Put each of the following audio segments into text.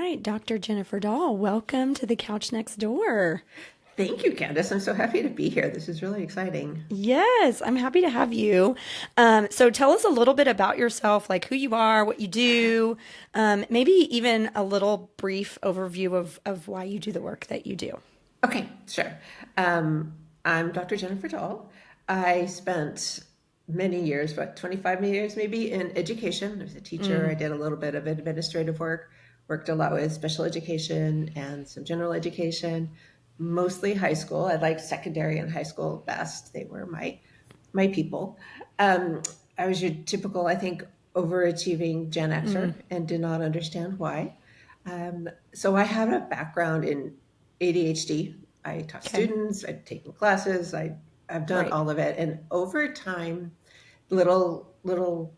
right, Dr. Jennifer Dall, welcome to the couch next door. Thank you, Candace. I'm so happy to be here. This is really exciting. Yes, I'm happy to have you. So tell us a little bit about yourself, like who you are, what you do, maybe even a little brief overview of why you do the work that you do. Okay, sure. I'm Dr. Jennifer Dall. I spent many years, about 25 years maybe, in education. I was a teacher. I did a little bit of administrative work, worked a lot with special education and some general education, mostly high school. I liked secondary and high school best. They were my people. Um, I was your typical, I think, overachieving Gen Xer and did not understand why. So I have a background in ADHD. I taught Okay. students, I've taken classes, I've done Right. all of it. And over time, little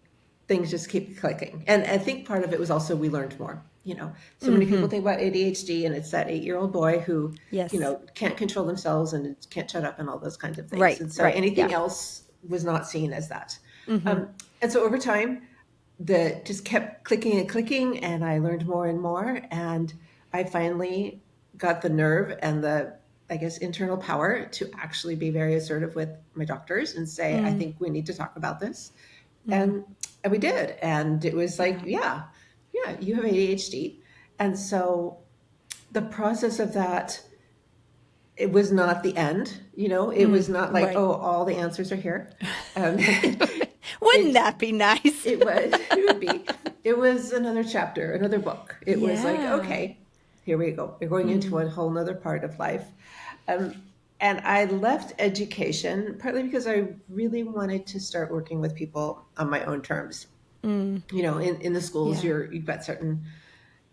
things just keep clicking. And I think part of it was also we learned more. So many people think about ADHD and it's that 8-year-old boy who, Yes. can't control themselves and can't shut up and all those kinds of things. Right. And so Right. Yeah. anything else was not seen as that. And so over time, the just kept clicking and clicking, and I learned more and more. And I finally got the nerve and the, I guess, internal power to actually be very assertive with my doctors and say, I think we need to talk about this. And, and we did. And it was like, Yeah. yeah, you have ADHD. And so the process of that, it was not the end, it was not like, Right. oh, all the answers are here. Um, Wouldn't it that be nice? it was another chapter, another book. It was like, Yeah. okay, here we go. We're going into a whole nother part of life. Um, and I left education partly because I really wanted to start working with people on my own terms. In the schools, Yeah. you've got certain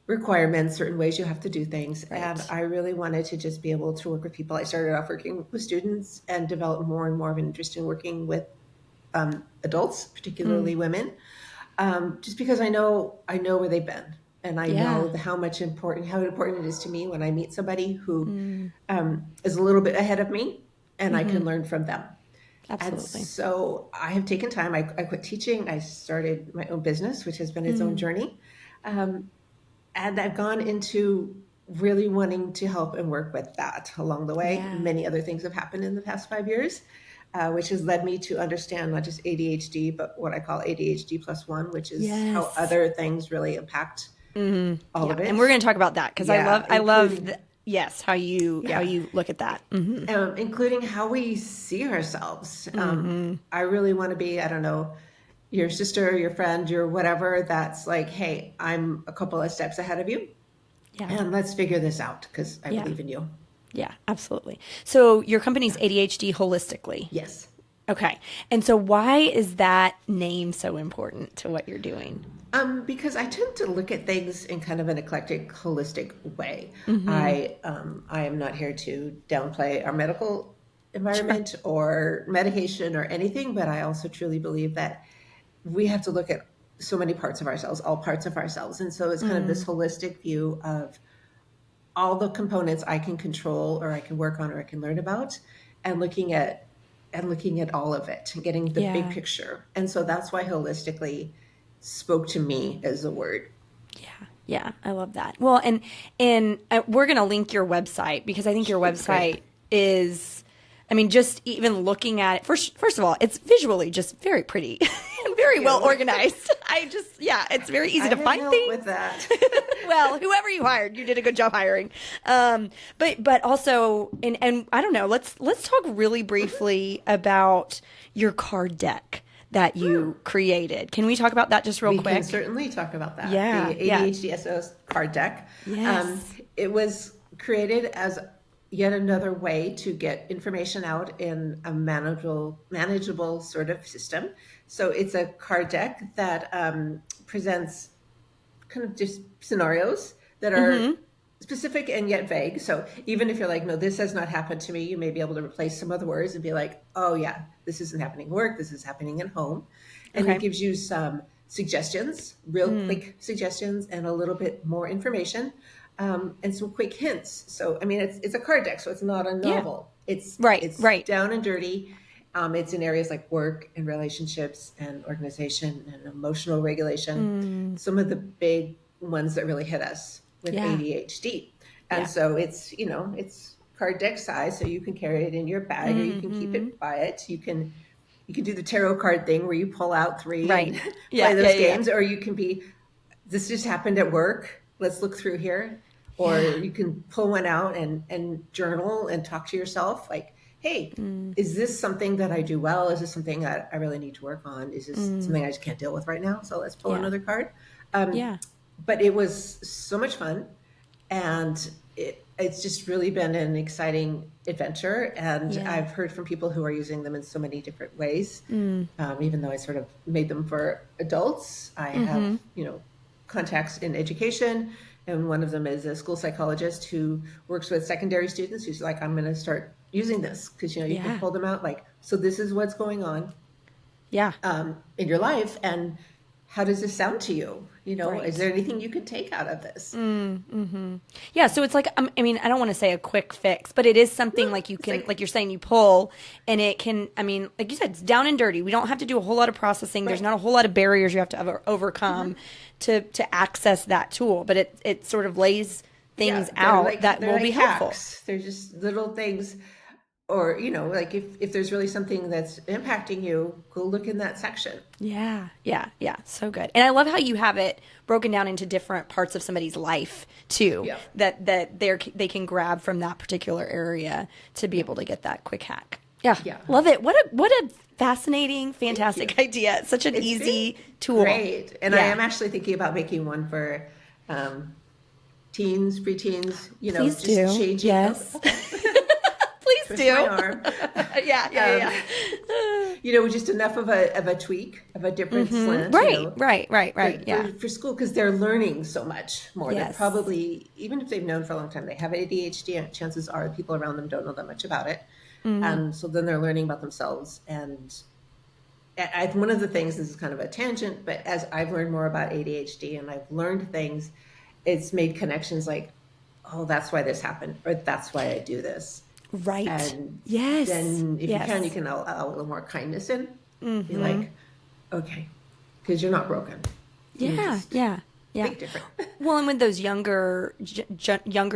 requirements, certain ways you have to do things. And Right. I really wanted to just be able to work with people. I started off working with students and developed more and more of an interest in working with adults, particularly women, just because I know where they've been, and I know Yeah. how important it is to me when I meet somebody who is a little bit ahead of me, and I can learn from them. And Absolutely. so I have taken time. I quit teaching. I started my own business, which has been its own journey, and I've gone into really wanting to help and work with that along the way. Yeah. Many other things have happened in the past 5 years, which has led me to understand not just ADHD, but what I call ADHD plus one, which is how Yes. other things really impact all Yeah. of And we're it. going to talk about that because Yeah, I love including yes, how yeah, you look at that. including how we see ourselves. I really want to be, I don't know, your sister, your friend, your whatever. That's like, hey, I'm a couple of steps ahead of you, Yeah. and let's figure this out because I Yeah. believe in you. Yeah, absolutely. So your company's Yeah. ADHD Holistically. Yes. Okay. And so why is that name so important to what you're doing? Because I tend to look at things in kind of an eclectic, holistic way. I am not here to downplay our medical Sure. environment or medication or anything, but I also truly believe that we have to look at so many parts of ourselves, all parts of ourselves, and so it's kind of this holistic view of all the components I can control or I can work on or I can learn about, and looking at all of it and getting the big Yeah. picture. And so that's why holistically spoke to me as a word. Yeah. Yeah, I love that. Well, and we're going to link your website because I think your Great. website is, I mean, just even looking at it, first of all, it's visually just very pretty and very well You. organized. Yeah, it's very easy I to had find help things. with that. Well, whoever you hired, you did a good job hiring. But also, and I don't know. Let's talk really briefly about your card deck that you created. Can we talk about that just real We can quick? certainly talk about that. The Yeah, yeah, ADHD SOS card deck. yes, It was created as yet another way to get information out in a manageable sort of system. So it's a card deck that presents kind of just scenarios that are specific and yet vague. So even if you're like, no, this has not happened to me, you may be able to replace some other words and be like, oh yeah, this isn't happening at work, this is happening at home. And it okay, gives you some suggestions, real quick suggestions, and a little bit more information, and some quick hints. So I mean, it's a card deck, so it's not a yeah, novel. It's right, it's right. down and dirty. It's in areas like work and relationships and organization and emotional regulation. Some of the big ones that really hit us. with Yeah. ADHD. And Yeah. so it's, it's card deck size, so you can carry it in your bag or you can keep it quiet. You can do the tarot card thing where you pull out three Right. and Yeah. play Yeah. those Yeah. games, or you can be, this just happened at work. Let's look through here. Or Yeah. you can pull one out and journal and talk to yourself like, hey, is this something that I do well? Is this something that I really need to work on? Is this something I just can't deal with right now? So let's pull Yeah. another card. Yeah. But it was so much fun. And it's just really been an exciting adventure. And Yeah. I've heard from people who are using them in so many different ways. Even though I sort of made them for adults, I have, contacts in education. And one of them is a school psychologist who works with secondary students who's like, I'm going to start using this because, you Yeah. can pull them out like, so this is what's going on Yeah. in your life. And how does this sound to you? Right. Is there anything you can take out of this? Yeah, so it's like, I mean, I don't want to say a quick fix, but it is something like you can, like you're saying, you pull, and it can, I mean, like you said, it's down and dirty. We don't have to do a whole lot of processing. There's not a whole lot of barriers you have to overcome to access that tool, but it sort of lays things out that will be helpful. They're just little things. Or, like if there's really something that's impacting you, go look in that section. Yeah. So good. And I love how you have it broken down into different parts of somebody's life too, that they can grab from that particular area to be able to get that quick hack. Yeah. Love it. What a fascinating, fantastic idea. It's such an easy tool. Great. And I am actually thinking about making one for teens, preteens, Please just do. changing. Yes. Twist my arm. Yeah. Just enough of a tweak, of a different slant. Right. Yeah. For school, because they're learning so much more. Yes. They're probably, even if they've known for a long time, they have ADHD, chances are the people around them don't know that much about it. And so then they're learning about themselves. And one of the things, this is kind of a tangent, but as I've learned more about ADHD and I've learned things, it's made connections like, oh, that's why this happened, or that's why I do this. Right. And yes. then if you can allow a little more kindness in. Be like, okay, because you're not broken. Yeah. Big difference. Well, and with those younger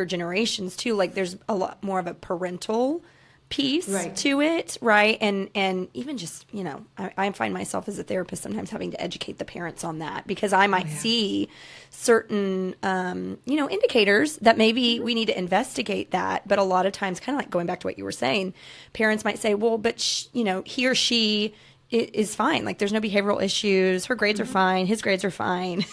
generations too, like there's a lot more of a parental piece to it, right? And even just, I find myself as a therapist sometimes having to educate the parents on that because I might see certain, indicators that maybe we need to investigate that. But a lot of times, kind of like going back to what you were saying, parents might say, well, but he or she is fine. Like there's no behavioral issues. Her grades are fine. His grades are fine.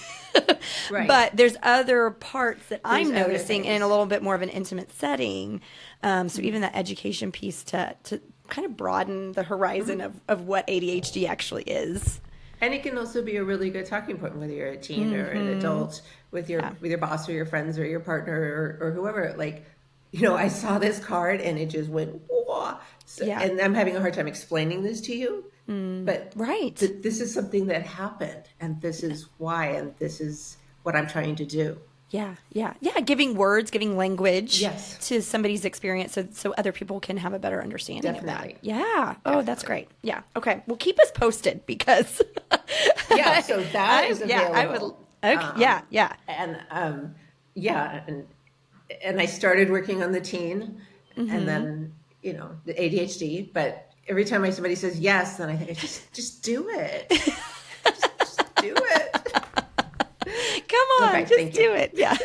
But there's other parts that I'm noticing in a little bit more of an intimate setting. So even that education piece to kind of broaden the horizon of what ADHD actually is. And it can also be a really good talking point, whether you're a teen or an adult, with your boss or your friends or your partner or whoever. Like, I saw this card and it just went, whoa. So, and I'm having a hard time explaining this to you. But this is something that happened, and this is why, and this is what I'm trying to do. Yeah. Giving words, giving language Yes. to somebody's experience so other people can have a better understanding Definitely. of that. Yeah. Oh, that's great. Yeah. Okay. Well, keep us posted because. So that is available. I would. Okay. Yeah. And I started working on the teen, and then the ADHD. But every time somebody says yes, then I think just do it. just do it. Come on, Okay, just do it. Yeah.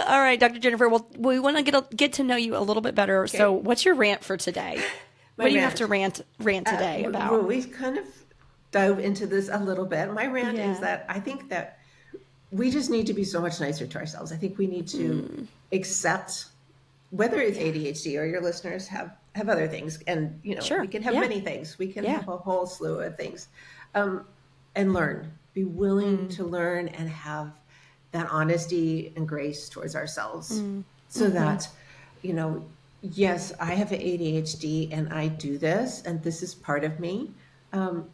All right, Dr. Jennifer. Well, we want to get to know you a little bit better. Okay. So, what's your rant for today? What do you have to rant today about? Well, we've kind of dove into this a little bit. My rant is that I think that we just need to be so much nicer to ourselves. I think we need to accept, whether it's ADHD or your listeners have other things, and we can have many things. We can have a whole slew of things, and learn. Be willing to learn and have that honesty and grace towards ourselves, so that yes, I have ADHD and I do this, and this is part of me, and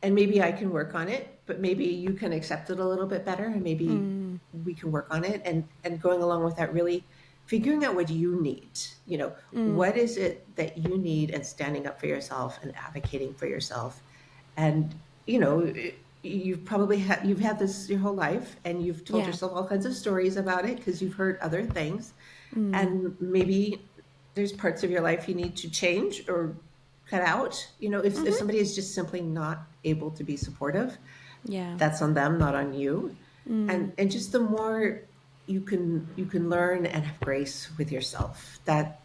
maybe I can work on it, but maybe you can accept it a little bit better, and maybe we can work on it, and going along with that, really figuring out what you need. What is it that you need, and standing up for yourself and advocating for yourself, and you've had this your whole life, and you've told Yeah. yourself all kinds of stories about it because you've heard other things, and maybe there's parts of your life you need to change or cut out. If somebody is just simply not able to be supportive, Yeah. that's on them, not on you. And just the more you can learn and have grace with yourself, that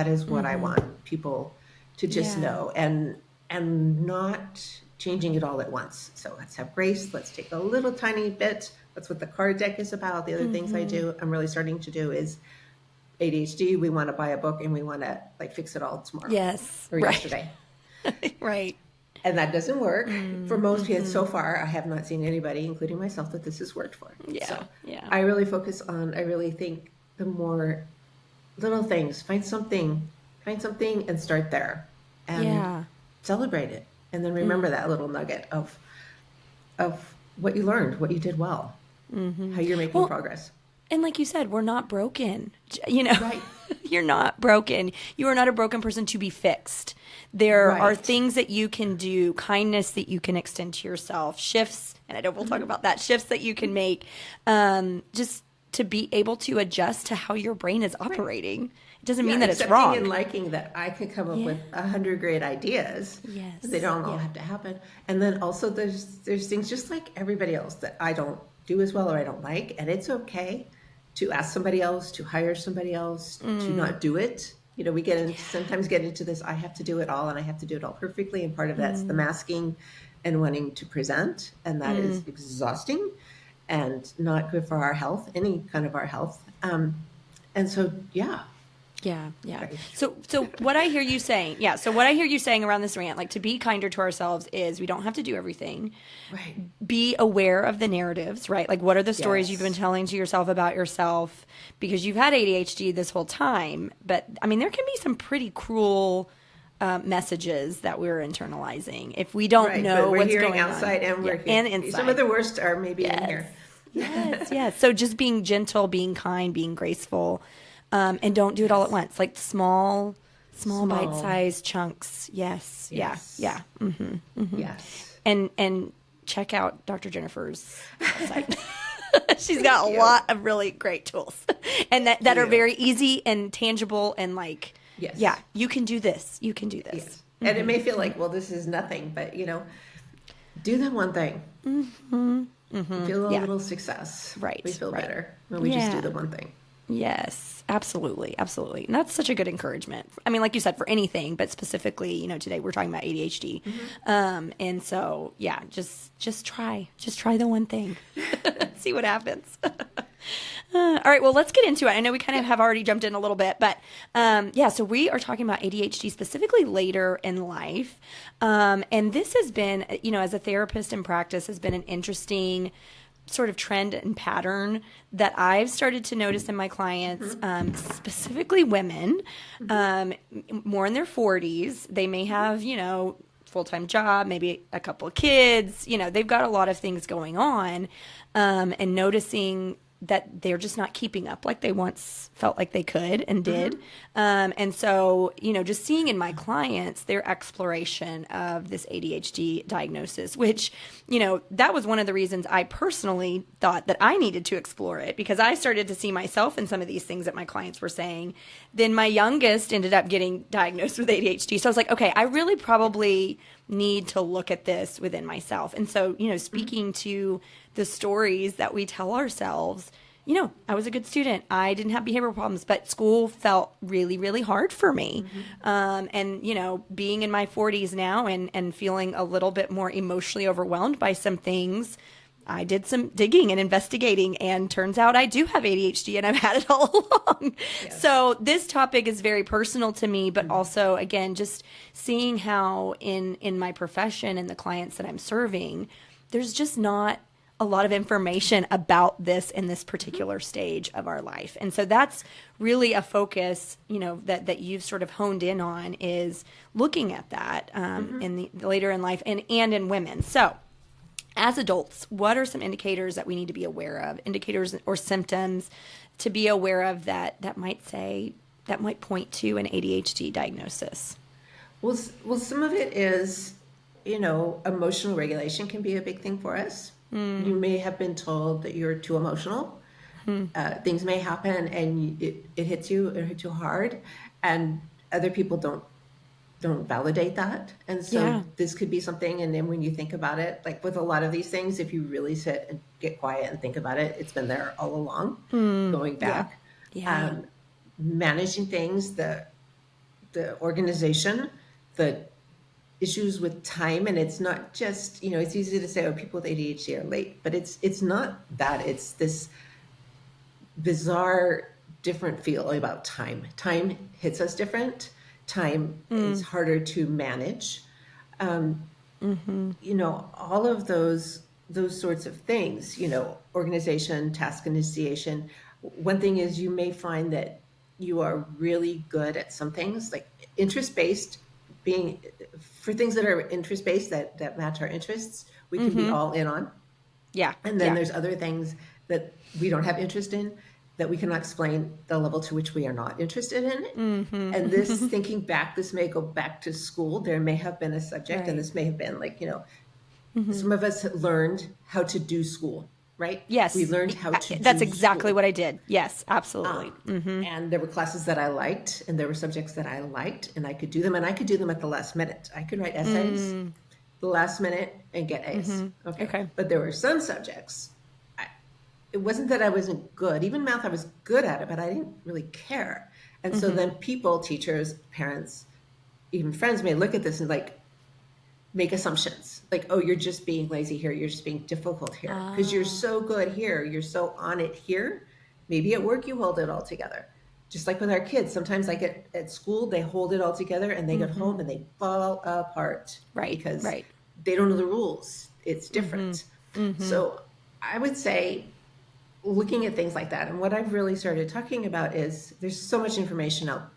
is what I want people to just Yeah. know, and not changing it all at once. So let's have grace. Let's take a little tiny bit. That's what the card deck is about. The other things I do, I'm really starting to do is ADHD. We want to buy a book and we want to like fix it all tomorrow Yes. or Right. yesterday. Right. And that doesn't work for most people. So far, I have not seen anybody, including myself, that this has worked for. Yeah. So Yeah. I really think the more little things, find something and start there and Yeah. celebrate it. And then remember that little nugget of what you learned, what you did well, how you're making progress. And like you said, we're not broken. Right. You're not broken. You are not a broken person to be fixed. There are Right. things that you can do, kindness that you can extend to yourself, shifts, and I know we'll talk about that, shifts that you can make, just to be able to adjust to how your brain is operating. It doesn't mean that it's accepting wrong. and liking that I can come up with 100 great ideas. Yes. They don't all have to happen. And then also there's things just like everybody else that I don't do as well or I don't like, and it's okay to ask somebody else, to hire somebody else, to not do it. We sometimes get into this, I have to do it all and I have to do it all perfectly. And part of that's the masking and wanting to present. And that is exhausting and not good for our health, any kind of our health. And so, yeah. Yeah. Right. So what I hear you saying, what I hear you saying around this rant, like to be kinder to ourselves is we don't have to do everything. Right. Be aware of the narratives, right? Like what are the stories Yes. you've been telling to yourself about yourself because you've had ADHD this whole time. But I mean, there can be some pretty cruel messages that we're internalizing if we don't Right, know but we're what's hearing going outside on. and we're and hearing. inside. Some of the worst are maybe in here. Yes. So just being gentle, being kind, being graceful, and don't do it all at once. Like small bite-sized chunks. Yes. Yes. Yeah. Yes. And check out Dr. Jennifer's website. She's got a you. lot of really great tools, and that are you. very easy and tangible and like, Yes. yeah, you can do this. You can do this. Yes. And it may feel like, well, this is nothing, but do that one thing. Feel a Yeah. little success. Right, We feel right. better when we just Yeah. do the one thing. Yes, absolutely. And that's such a good encouragement. I mean, like you said, for anything, but specifically, today we're talking about ADHD. And so, yeah, just try the one thing, see what happens. All right, well, let's get into it. I know we kind of have already jumped in a little bit, but so we are talking about ADHD specifically later in life. And this has been, as a therapist in practice, has been an interesting sort of trend and pattern that I've started to notice in my clients, specifically women, more in their 40s. They may have, full-time job, maybe a couple of kids, they've got a lot of things going on, and noticing that they're just not keeping up like they once felt like they could and did. And so, just seeing in my clients their exploration of this ADHD diagnosis, which, that was one of the reasons I personally thought that I needed to explore it, because I started to see myself in some of these things that my clients were saying. Then my youngest ended up getting diagnosed with ADHD. So I was like, okay, I really probably need to look at this within myself. And so, speaking to the stories that we tell ourselves, I was a good student. I didn't have behavioral problems, but school felt really, really hard for me. And, being in my 40s now and feeling a little bit more emotionally overwhelmed by some things, I did some digging and investigating, and turns out I do have ADHD, and I've had it all along. Yes. So this topic is very personal to me, but also, again, just seeing how in my profession and the clients that I'm serving, there's just not a lot of information about this in this particular stage of our life. And so that's really a focus, that you've sort of honed in on, is looking at that in the later in life and in women. So as adults, what are some indicators that we need to be aware of, indicators or symptoms to be aware of that might point to an ADHD diagnosis? Well, some of it is, emotional regulation can be a big thing for us. You may have been told that you're too emotional. Things may happen and it hits you hard, and other people don't validate that. And so this could be something. And then when you think about it, like with a lot of these things, if you really sit and get quiet and think about it, it's been there all along, going back. Managing things, the organization, the issues with time. And it's not just, it's easy to say, oh, people with ADHD are late, but it's not that. It's this bizarre, different feel about time. Time hits us different. Time is harder to manage. All of those sorts of things, organization, task initiation. One thing is you may find that you are really good at some things, like interest-based, for things that are interest-based that match our interests, we can be all in on. Yeah. And then there's other things that we don't have interest in, that we cannot explain the level to which we are not interested in it. And this, thinking back, this may go back to school. There may have been a subject, and this may have been like, some of us learned how to do school, right? Yes. We learned how to That's do exactly school. what I did. Yes, absolutely. And there were classes that I liked, and there were subjects that I liked, and I could do them, and I could do them at the last minute. I could write essays the last minute and get A's. Okay. But there were some subjects, it wasn't that I wasn't good. Even math, I was good at it, but I didn't really care. And so then people, teachers, parents, even friends may look at this and like make assumptions. Like, oh, you're just being lazy here. You're just being difficult here because you're so good here. You're so on it here. Maybe at work you hold it all together. Just like with our kids, sometimes like at school, they hold it all together and they get home and they fall apart. Right. Because they don't know the rules. It's different. So I would say, looking at things like that, and what I've really started talking about is there's so much information out.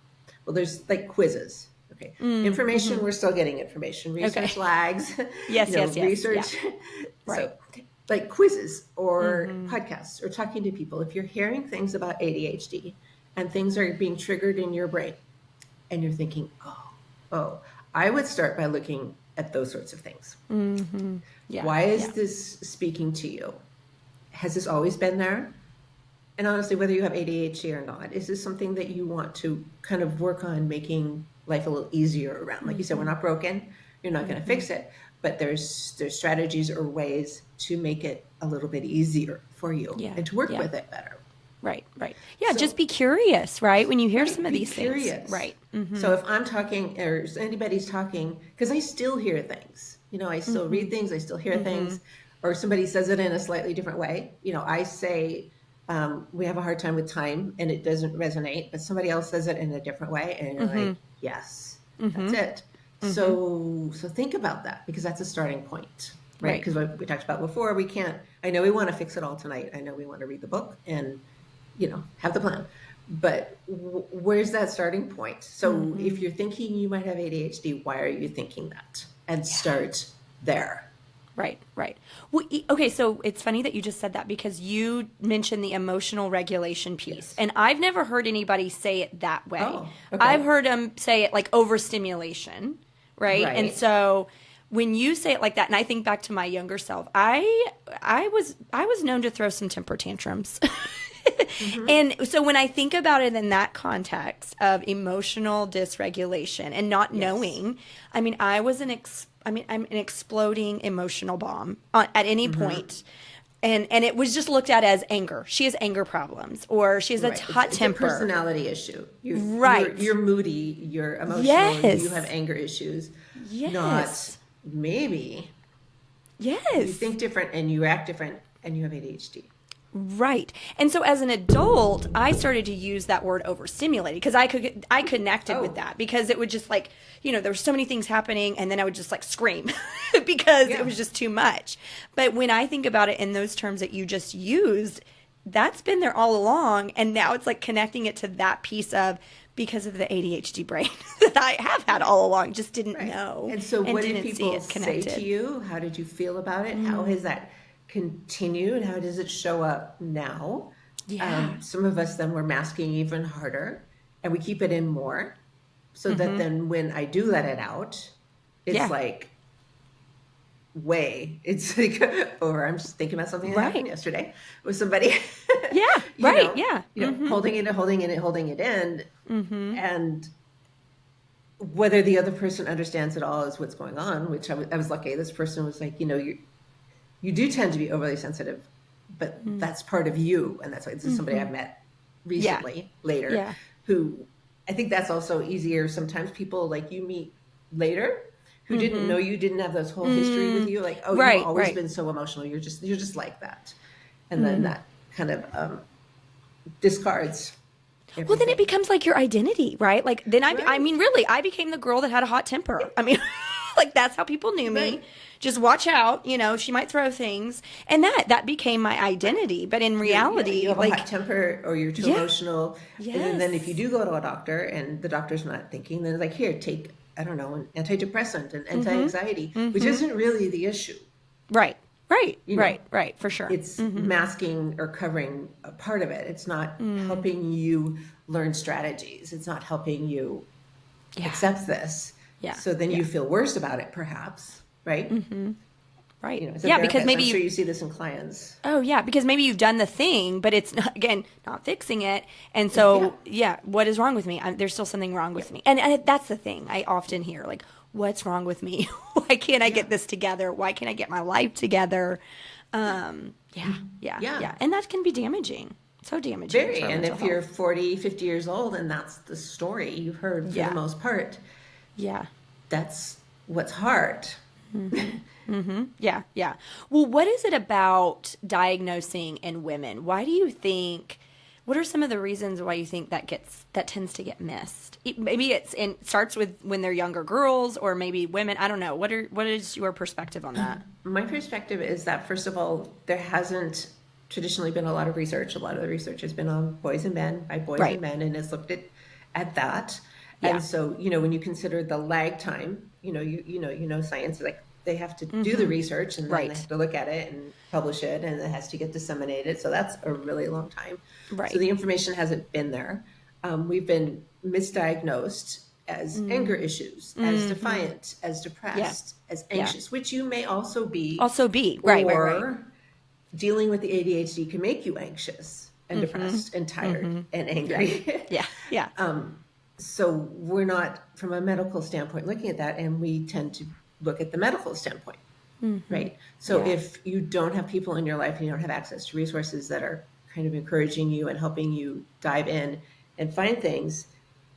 Well, there's like quizzes. Okay. Information, we're still getting information. Research lags. Yes. Research. Yeah. So like quizzes or podcasts or talking to people. If you're hearing things about ADHD and things are being triggered in your brain and you're thinking, oh, I would start by looking at those sorts of things. Why is this speaking to you? Has this always been there? And honestly, whether you have ADHD or not, is this something that you want to kind of work on making life a little easier around? Like you said, we're not broken. You're not going to fix it. But there's strategies or ways to make it a little bit easier for you and to work with it better. Right. Yeah, so, just be curious, right? When you hear some of these things. Right. So if I'm talking or anybody's talking, because I still hear things. I still read things. I still hear things. Or somebody says it in a slightly different way. I say, we have a hard time with time and it doesn't resonate, but somebody else says it in a different way. And you're like, yes, that's it. So think about that, because that's a starting point, right? Because what we talked about before, I know we want to fix it all tonight. I know we want to read the book and, have the plan, but where's that starting point? So if you're thinking you might have ADHD, why are you thinking that? And start there. Right. Well, okay, so it's funny that you just said that, because you mentioned the emotional regulation piece. And I've never heard anybody say it that way. Oh, okay. I've heard them say it like overstimulation, right? And so when you say it like that, and I think back to my younger self, I was known to throw some temper tantrums. And so when I think about it in that context of emotional dysregulation and not knowing, I mean, I'm an exploding emotional bomb at any point. And it was just looked at as anger. She has anger problems, or she has a hot temper. It's a personality issue. You're moody, you're emotional, you have anger issues. Not maybe. Yes. You think different and you act different and you have ADHD. Right. And so as an adult, I started to use that word overstimulated, because I connected with that, because it would just like, there were so many things happening, and then I would just like scream because it was just too much. But when I think about it in those terms that you just used, that's been there all along. And now it's like connecting it to that piece of, because of the ADHD brain that I have had all along, just didn't know. And so what did people say to you? How did you feel about it? How has that continued? How does it show up now? Some of us then were masking even harder, and we keep it in more, so that then when I do let it out, it's like way. It's like, or I'm just thinking about something that happened yesterday with somebody. Yeah, right. Yeah. Holding it in. And whether the other person understands it all is what's going on, which I was lucky. This person was like, you do tend to be overly sensitive, but that's part of you. And that's why this is somebody I've met recently, later, who I think that's also easier. Sometimes people like you meet later who didn't know you, didn't have this whole history with you. Like, oh, you've always been so emotional. You're just like that. And then that kind of discards everything. Well, then it becomes like your identity, right? Like then I mean, really, I became the girl that had a hot temper. I mean, like that's how people knew me. Just watch out, she might throw things, and that became my identity. But in reality, you have like a hot temper, or you're too emotional. Yes. And then if you do go to a doctor and the doctor's not thinking, then it's like, here, take, I don't know, an antidepressant and anti-anxiety, which isn't really the issue. Right, for sure. It's masking or covering a part of it. It's not helping you learn strategies. It's not helping you accept this. Yeah. So then you feel worse about it, perhaps, right? Right. Because maybe I'm sure you see this in clients. Oh, yeah, because maybe you've done the thing, but it's not, again, not fixing it. And so, what is wrong with me? There's still something wrong with me. And that's the thing I often hear, like, what's wrong with me? Why can't I get this together? Why can't I get my life together? And that can be damaging. So damaging. Very. And if you're 40, 50 years old and that's the story you've heard for the most part, that's what's hard. Yeah. Well, what is it about diagnosing in women? Why do you think, what are some of the reasons why you think that tends to get missed? Maybe it starts with when they're younger girls, or maybe women. I don't know. What is your perspective on that? My perspective is that, first of all, there hasn't traditionally been a lot of research. A lot of the research has been on boys and men, by boys and men, and has looked at that. And so, when you consider the lag time, science, like they have to do the research and then they have to look at it and publish it, and it has to get disseminated. So that's a really long time. Right. So the information hasn't been there. We've been misdiagnosed as anger issues, as defiant, as depressed, as anxious, which you may also be. Right. Dealing with the ADHD can make you anxious and depressed and tired and angry. Yeah. So we're not, from a medical standpoint, looking at that, and we tend to look at the medical standpoint, right? So if you don't have people in your life and you don't have access to resources that are kind of encouraging you and helping you dive in and find things,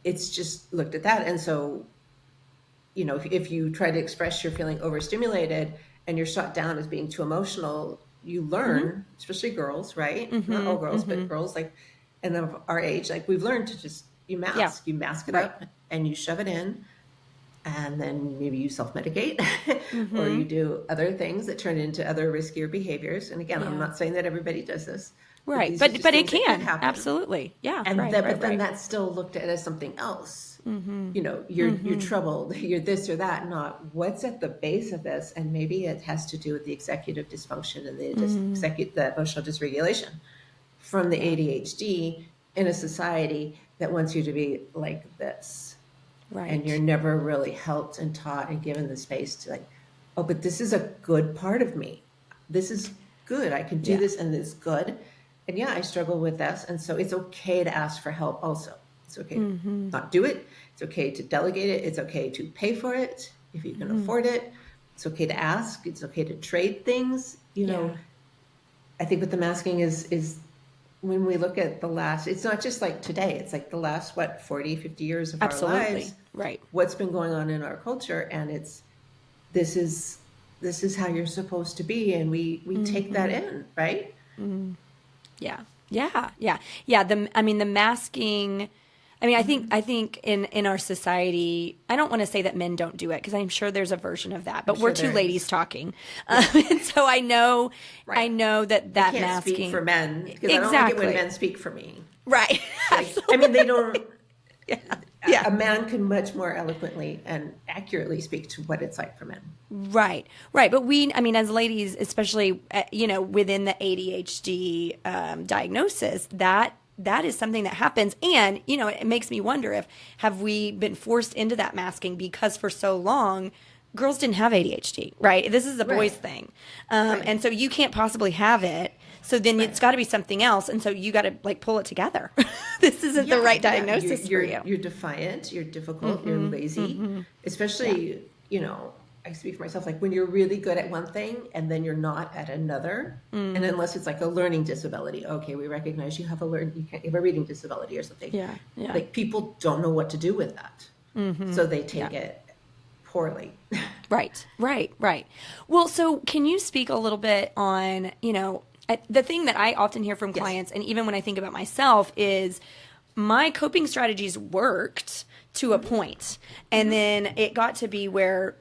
it's just looked at that. And so, if you try to express you're feeling overstimulated and you're shut down as being too emotional, you learn, especially girls, right? Not all girls, but girls and of our age, we've learned to just, you mask it up and you shove it in, and then maybe you self-medicate or you do other things that turn into other riskier behaviors. And again, I'm not saying that everybody does this. Right. But it can happen. Absolutely. Yeah. And but then that's still looked at as something else. You're troubled, you're this or that, not what's at the base of this. And maybe it has to do with the executive dysfunction and the emotional dysregulation from the ADHD in a society that wants you to be like this. Right. And you're never really helped and taught and given the space to but this is a good part of me. This is good. I can do this, and it's good. And I struggle with this. And so it's okay to ask for help also. It's okay to not do it. It's okay to delegate it. It's okay to pay for it if you can afford it. It's okay to ask. It's okay to trade things. I think what the masking is when we look at the last, it's not just like today, it's like the last, 40, 50 years of our lives. Right. What's been going on in our culture. And this is how you're supposed to be. And we take that in, right? Yeah. The masking, I think in our society, I don't want to say that men don't do it, because I'm sure there's a version of that, but we're two ladies talking. And so I know that I can't masking. Speak for men, because I don't like it when men speak for me. Right. They don't. A man can much more eloquently and accurately speak to what it's like for men. Right. But we, as ladies, especially, within the ADHD diagnosis, that is something that happens. And, it makes me wonder have we been forced into that masking because for so long girls didn't have ADHD, right? This is a boys Right. thing. Right. And so you can't possibly have it. So then it's got to be something else. And so you got to like pull it together. This isn't the right diagnosis You're, for you. You're defiant, you're difficult, you're lazy, especially, you know, I speak for myself, like when you're really good at one thing and then you're not at another. And unless it's like a learning disability, okay, we recognize you have a you have a reading disability or something. Yeah, yeah. Like people don't know what to do with that. So they take it poorly. Right. Well, so can you speak a little bit on, the thing that I often hear from clients, and even when I think about myself, is my coping strategies worked to a point. And then it got to be where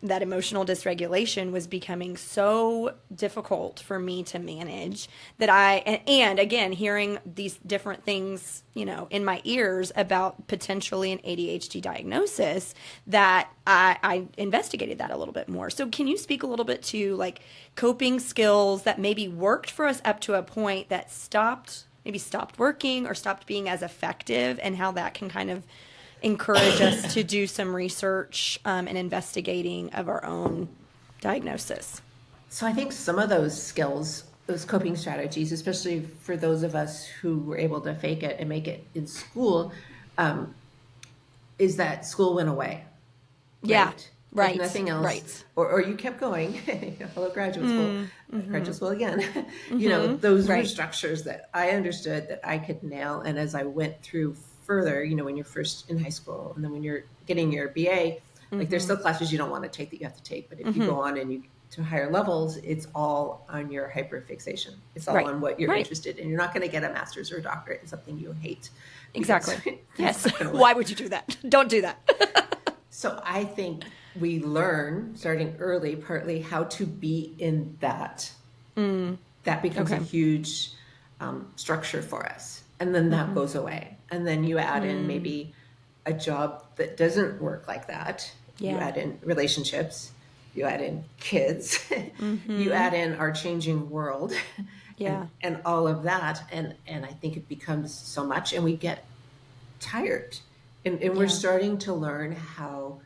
that emotional dysregulation was becoming so difficult for me to manage that and again, hearing these different things, in my ears about potentially an ADHD diagnosis, that I investigated that a little bit more. So can you speak a little bit to like coping skills that maybe worked for us up to a point that stopped working or stopped being as effective, and how that can kind of encourage us to do some research and investigating of our own diagnosis? So I think some of those skills, those coping strategies, especially for those of us who were able to fake it and make it in school, is that school went away. Yeah, right. If nothing else. Right. Or you kept going. Hello, graduate school. Graduate school again. Those were structures that I understood that I could nail. And as I went through further, when you're first in high school and then when you're getting your BA, like there's still classes you don't want to take that you have to take. But if you go on and you to higher levels, it's all on your hyperfixation. It's all on what you're interested in. You're not going to get a master's or a doctorate in something you hate. Exactly. Yes. Why would you do that? Don't do that. So I think we learn starting early, partly how to be in that. That becomes a huge structure for us. And then that goes away. And then you add in maybe a job that doesn't work like that. You add in relationships. You add in kids. You add in our changing world. And all of that. And I think it becomes so much. And we get tired. And we're starting to learn how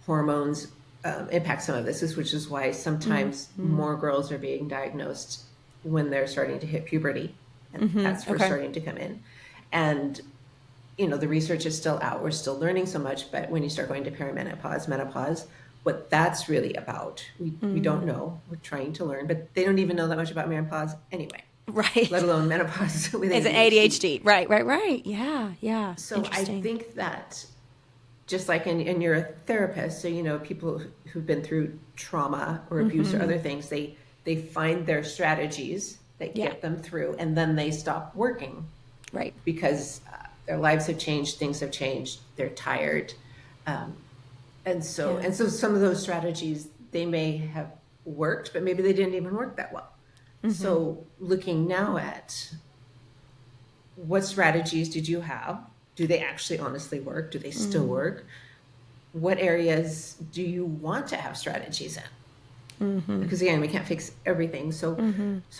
hormones impact some of this, which is why sometimes more girls are being diagnosed when they're starting to hit puberty. And that's first starting to come in. And, the research is still out. We're still learning so much. But when you start going to perimenopause, menopause, what that's really about, we don't know. We're trying to learn. But they don't even know that much about menopause anyway. Right. Let alone menopause with It's an ADHD. Right. Yeah. So I think that just like, and you're a therapist, so, people who've been through trauma or abuse or other things, they find their strategies that get them through, and then they stop working. Right. Because their lives have changed, things have changed, they're tired. And so some of those strategies, they may have worked, but maybe they didn't even work that well. So looking now at what strategies did you have? Do they actually honestly work? Do they still work? What areas do you want to have strategies in? Because again, we can't fix everything. So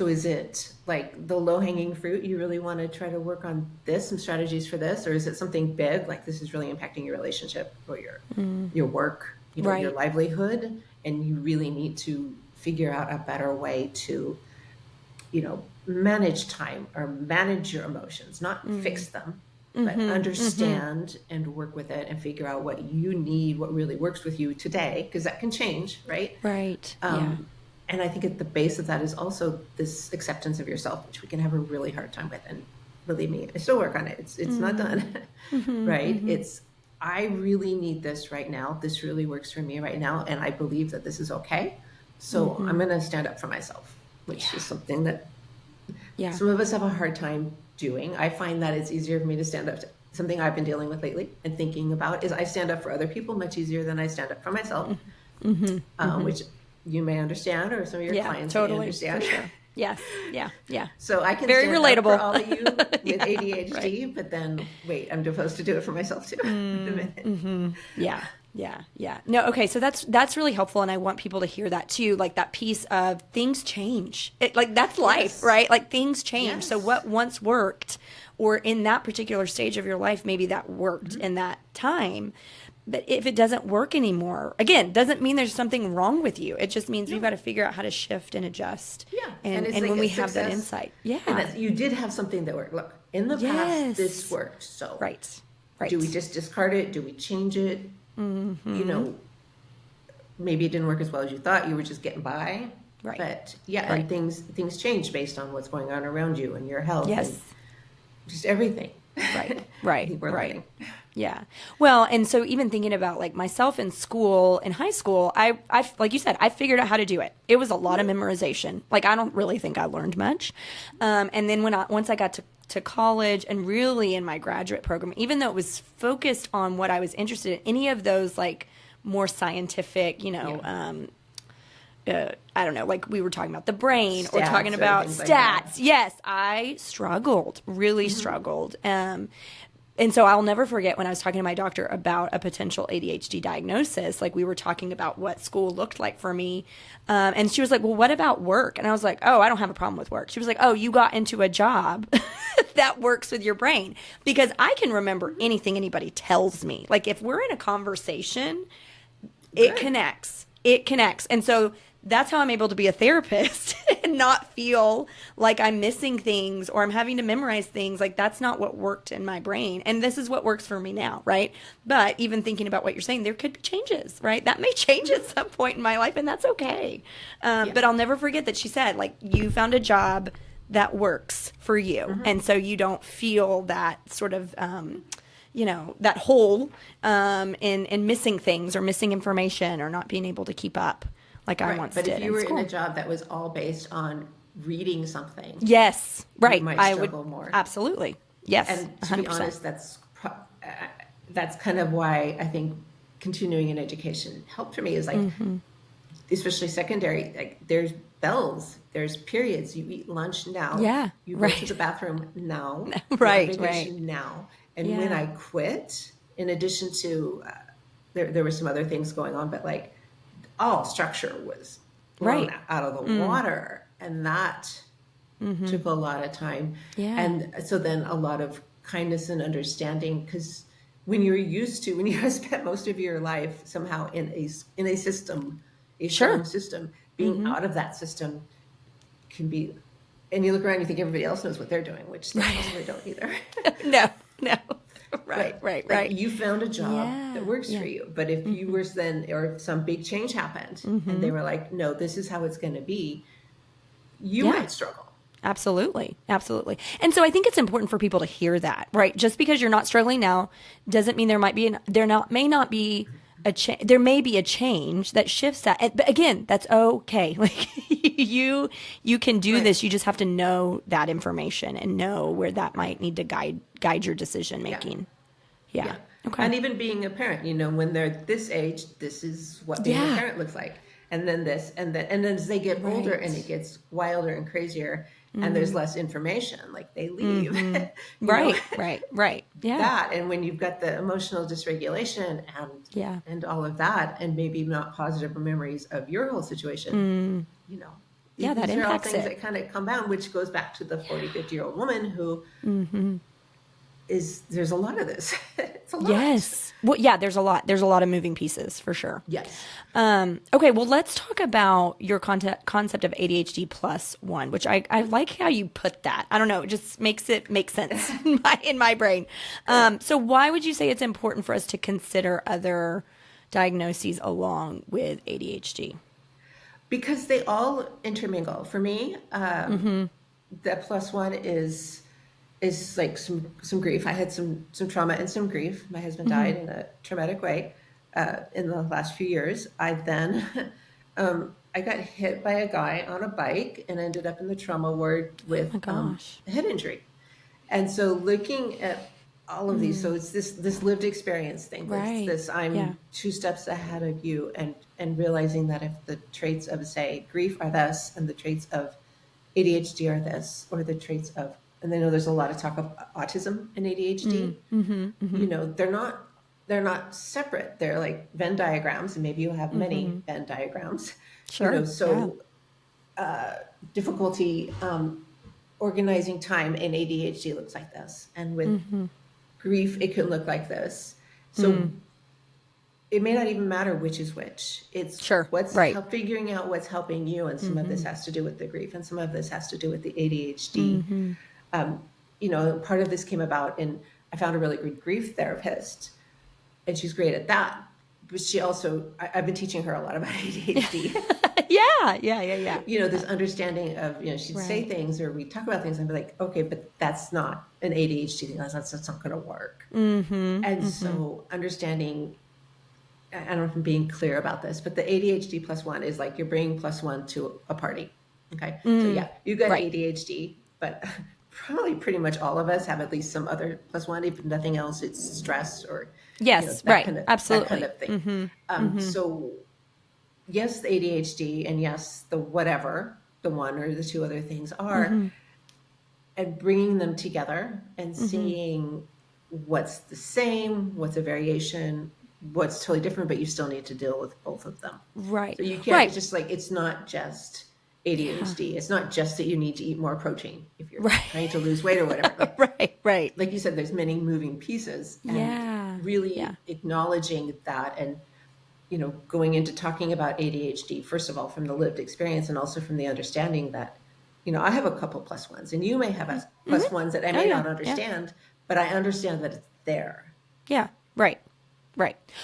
is it like the low-hanging fruit? You really want to try to work on this, some strategies for this? Or is it something big, like this is really impacting your relationship or your work, your livelihood? And you really need to figure out a better way to manage time or manage your emotions, not fix them, but understand and work with it and figure out what you need, what really works with you today, because that can change, right? Right. And I think at the base of that is also this acceptance of yourself, which we can have a really hard time with. And believe me, I still work on it. It's not done, right? It's, I really need this right now. This really works for me right now. And I believe that this is okay. So I'm going to stand up for myself, which is something that some of us have a hard time doing. I find that it's easier for me to stand up to something I've been dealing with lately and thinking about is I stand up for other people much easier than I stand up for myself, which you may understand, or some of your clients may understand. For sure. Yes. Yeah. So I can very stand relatable up for all of you with ADHD, but then wait, I'm supposed to do it for myself too. Yeah. No, okay. So that's really helpful. And I want people to hear that too. Like that piece of things change. That's life, right? Like things change. Yes. So what once worked, or in that particular stage of your life, maybe that worked in that time, but if it doesn't work anymore, again, doesn't mean there's something wrong with you. It just means we've got to figure out how to shift and adjust. Yeah. And it's when like we a have that success. insight. Yeah. And that you did have something that worked. Look, in the past, this worked. So Right. do we just discard it? Do we change it? You know, maybe it didn't work as well as you thought. You were just getting by. Right. But yeah, and things change based on what's going on around you and your health. Yes. And just everything. Right. I think we're Right. learning. Yeah. Well, and so even thinking about like myself in school, in high school, I like you said, I figured out how to do it. It was a lot of memorization. Like, I don't really think I learned much. And then once I got to college and really in my graduate program, even though it was focused on what I was interested in, any of those like more scientific, I don't know, like we were talking about the brain or Stats talking or about things stats. like that. Yes, I struggled, really struggled. And so I'll never forget when I was talking to my doctor about a potential ADHD diagnosis, like we were talking about what school looked like for me. And she was like, well, what about work? And I was like, oh, I don't have a problem with work. She was like, oh, you got into a job that works with your brain. Because I can remember anything anybody tells me. Like if we're in a conversation, it connects. It connects. And so that's how I'm able to be a therapist and not feel like I'm missing things or I'm having to memorize things. Like that's not what worked in my brain. And this is what works for me now, right? But even thinking about what you're saying, there could be changes, right? That may change at some point in my life and that's okay. But I'll never forget that she said, like, you found a job that works for you. And so you don't feel that sort of, that hole in missing things or missing information or not being able to keep up like I once did. But if you were school. in a job that was all based on reading something, yes, right, you might I struggle would more. Absolutely, yes, And to 100%. be honest, that's kind of why I think continuing in education helped for me. Is like, especially secondary, like there's bells, there's periods. You eat lunch now. Yeah, You go to the bathroom now. Right, You're on vacation now. And when I quit, in addition to there were some other things going on, but like all structure was blown out of the water, and that took a lot of time. Yeah. And so then a lot of kindness and understanding, because when you have spent most of your life somehow in a system, a strong system, being out of that system can be, and you look around, you think everybody else knows what they're doing, which they probably don't either. no. Right. Like you found a job that works for you. But if you were then, or if some big change happened and they were like, no, this is how it's going to be, you might struggle. Absolutely. And so I think it's important for people to hear that, right? Just because you're not struggling now doesn't mean there may not be there may be a change that shifts that. But again, that's okay. Like you can do this. You just have to know that information and know where that might need to guide your decision making. Yeah. Okay. And even being a parent, when they're this age, this is what being a parent looks like. And then this, and then as they get older and it gets wilder and crazier and there's less information, like they leave. Right. Yeah. That, and when you've got the emotional dysregulation and all of that, and maybe not positive memories of your whole situation, Yeah, that these are all impacts things it. that kind of come down, which goes back to the 40, 50-year-old woman who there's a lot of this. It's a lot. Yes. Well, yeah, there's a lot of moving pieces for sure. Yes. Okay, well, let's talk about your concept of ADHD +1, which I like how you put that. I don't know, it just makes it make sense in my brain. So why would you say it's important for us to consider other diagnoses along with ADHD? Because they all intermingle. For me, the +1 is like some grief. I had some trauma and some grief. My husband died in a traumatic way in the last few years. I then I got hit by a guy on a bike and ended up in the trauma ward with a head injury. And so looking at all of these, so it's this lived experience thing. Right. This I'm 2 steps ahead of you, and realizing that if the traits of, say, grief are this, and the traits of ADHD are this, or the traits of, and I know there's a lot of talk of autism and ADHD. They're not separate. They're like Venn diagrams, and maybe you have many Venn diagrams. Sure. Difficulty organizing time in ADHD looks like this, and with grief, it can look like this. So it may not even matter which is which. It's Sure. what's Right. figuring out what's helping you, and some of this has to do with the grief, and some of this has to do with the ADHD. Part of this came about in I found a really good grief therapist, and she's great at that. But she also, I've been teaching her a lot about ADHD. Yeah. This understanding of, she'd say Right. things or we'd talk about things and be like, okay, but that's not an ADHD thing. That's not going to work. And so understanding, I don't know if I'm being clear about this, but the ADHD plus one is like you're bringing plus one to a party. Okay. So yeah, you got Right. ADHD, but probably pretty much all of us have at least some other plus one. If nothing else, it's stress or Yes. that Right. kind of, Absolutely. that kind of thing. So yes, the ADHD, and yes, the whatever the one or the two other things are, and bringing them together and seeing what's the same, what's a variation, what's totally different, but you still need to deal with both of them. Right. So you can't, Right. it's just like, it's not just ADHD. It's not just that you need to eat more protein if you're trying to lose weight or whatever. Right. Like you said, there's many moving pieces. And really acknowledging that, and going into talking about ADHD, first of all, from the lived experience, and also from the understanding that, I have a couple plus ones, and you may have a plus ones that I may not understand, but I understand that it's there. Yeah. Right.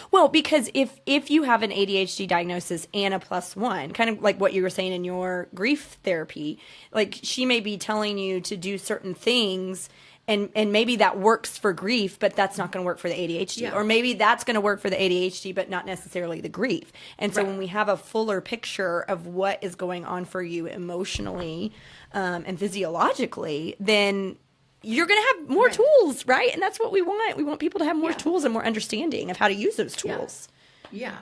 Well, because if you have an ADHD diagnosis and a plus one, kind of like what you were saying in your grief therapy, like she may be telling you to do certain things, and maybe that works for grief, but that's not going to work for the ADHD. Or maybe that's going to work for the ADHD, but not necessarily the grief. And so when we have a fuller picture of what is going on for you emotionally and physiologically, then you're going to have more tools, right? And that's what we want. We want people to have more tools and more understanding of how to use those tools. Yeah.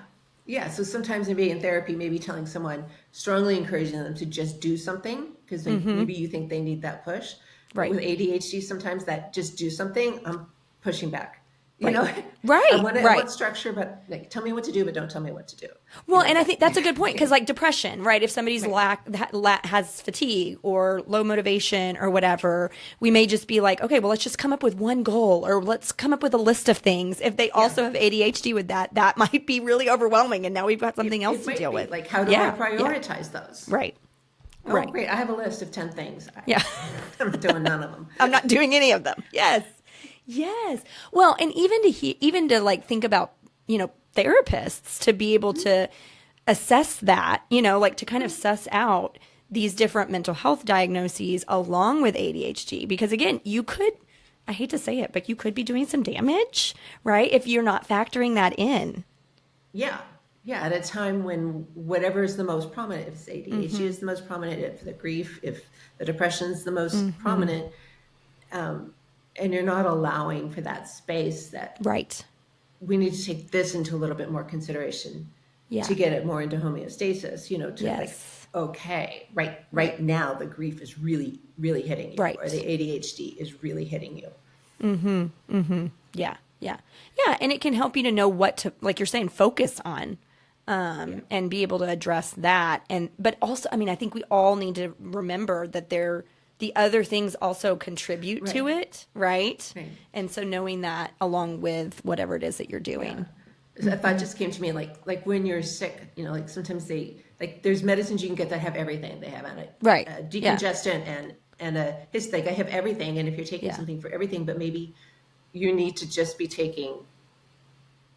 So sometimes maybe in therapy, maybe telling someone, strongly encouraging them to just do something, because maybe you think they need that push. Right. With ADHD, sometimes that just do something, I'm pushing back. Right. I want structure, but like, tell me what to do, but don't tell me what to do. Well, and I think that's a good point, because like depression, right? If somebody's has fatigue or low motivation or whatever, we may just be like, okay, well, let's just come up with one goal, or let's come up with a list of things. If they also have ADHD with that might be really overwhelming, and now we've got something else to deal with. Like, how do I prioritize those? Right. Oh, great. I have a list of 10 things. I'm not doing none of them. I'm not doing any of them. Yes. Well, and even to like think about, therapists to be able to assess that, like to kind of suss out these different mental health diagnoses along with ADHD, because again, I hate to say it, but you could be doing some damage, right? If you're not factoring that in. Yeah, at a time when whatever is the most prominent, if ADHD is the most prominent, if the grief, if the depression is the most prominent, and you're not allowing for that space, that we need to take this into a little bit more consideration to get it more into homeostasis, okay, right now the grief is really, really hitting you, or the ADHD is really hitting you. Yeah. And it can help you to know what to, like you're saying, focus on. And be able to address that. But also, I mean, I think we all need to remember that the other things also contribute to it, right? And so knowing that along with whatever it is that you're doing. A thought just came to me, like when you're sick, like sometimes there's medicines you can get that have everything. They have a decongestant and a like I have everything. And if you're taking something for everything, but maybe you need to just be taking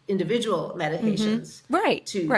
individual medications,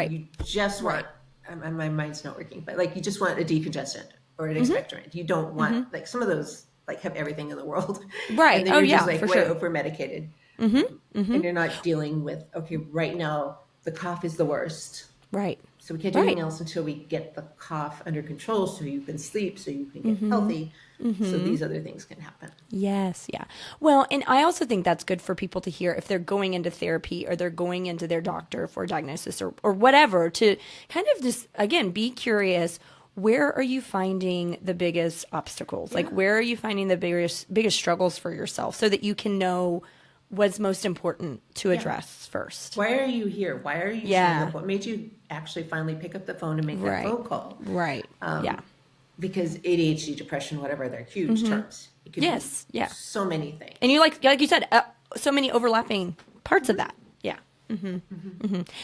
you just want, my mind's not working, but like you just want a decongestant or an expectorant. You don't want like some of those like have everything in the world, and then you're just like way over medicated, and you're not dealing with, okay, right now the cough is the worst, so we can't do anything else until we get the cough under control, so you can sleep, so you can get healthy, so these other things can happen. Yes, yeah. Well, and I also think that's good for people to hear if they're going into therapy or they're going into their doctor for a diagnosis or whatever, to kind of just, again, be curious. Where are you finding the biggest obstacles? Like, where are you finding the biggest struggles for yourself, so that you can know what's most important to address first? Why are you here? Why are you showing up? What made you actually finally pick up the phone and make that phone call? Because ADHD, depression, whatever, they're huge terms. It could be so many things. And you like you said, so many overlapping parts of that. And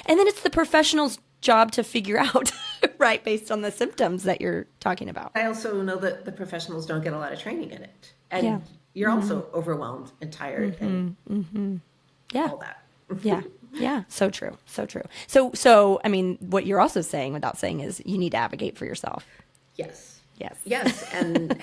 then it's the professional's job to figure out, right, based on the symptoms that you're talking about. I also know that the professionals don't get a lot of training in it. And you're also overwhelmed and tired and all that. Yeah. So true. So true. So, I mean, what you're also saying without saying is you need to advocate for yourself. Yes. Yes. And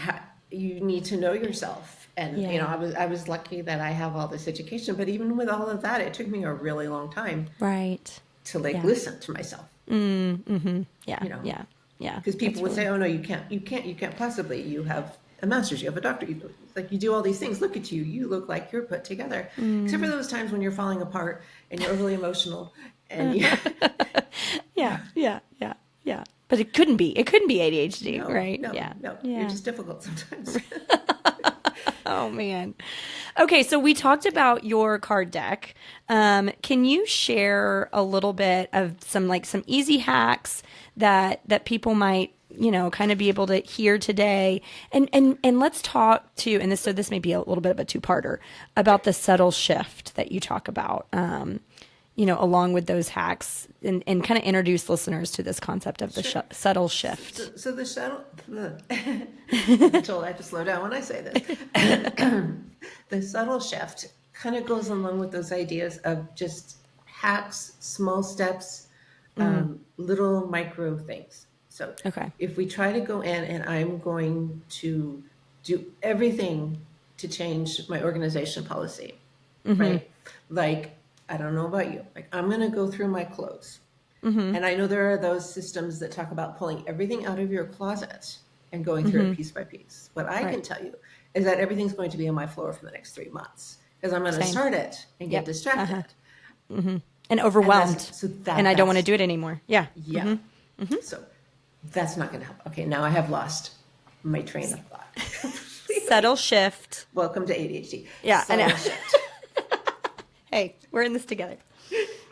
you need to know yourself. And, I was lucky that I have all this education, but even with all of that, it took me a really long time. Right. To listen to myself. Yeah. Because people would say, "Oh no, you can't possibly. You have a master's, you have a doctorate. You do all these things. Look at you. You look like you're put together." Except for those times when you're falling apart and you're overly emotional, and yeah. But it couldn't be ADHD, right? No. You're just difficult sometimes. Oh man. Okay, so we talked about your card deck. Can you share a little bit of some easy hacks that people might, kind of be able to hear today? And let's talk so this may be a little bit of a two-parter about the subtle shift that you talk about. Along with those hacks, and kind of introduce listeners to this concept of the subtle shift. So the subtle, I'm told I have to slow down when I say this. The subtle shift kind of goes along with those ideas of just hacks, small steps, little micro things. So if we try to go in and I'm going to do everything to change my organization policy, right? Like, I don't know about you. I'm going to go through my clothes. And I know there are those systems that talk about pulling everything out of your closet and going through it piece by piece. What I can tell you is that everything's going to be on my floor for the next 3 months because I'm going to start it and get distracted. And overwhelmed. And I don't want to do it anymore. Yeah. So that's not going to help. Okay, now I have lost my train of thought. Subtle shift. Welcome to ADHD. Yeah, Subtle I know. Shift. Hey, we're in this together.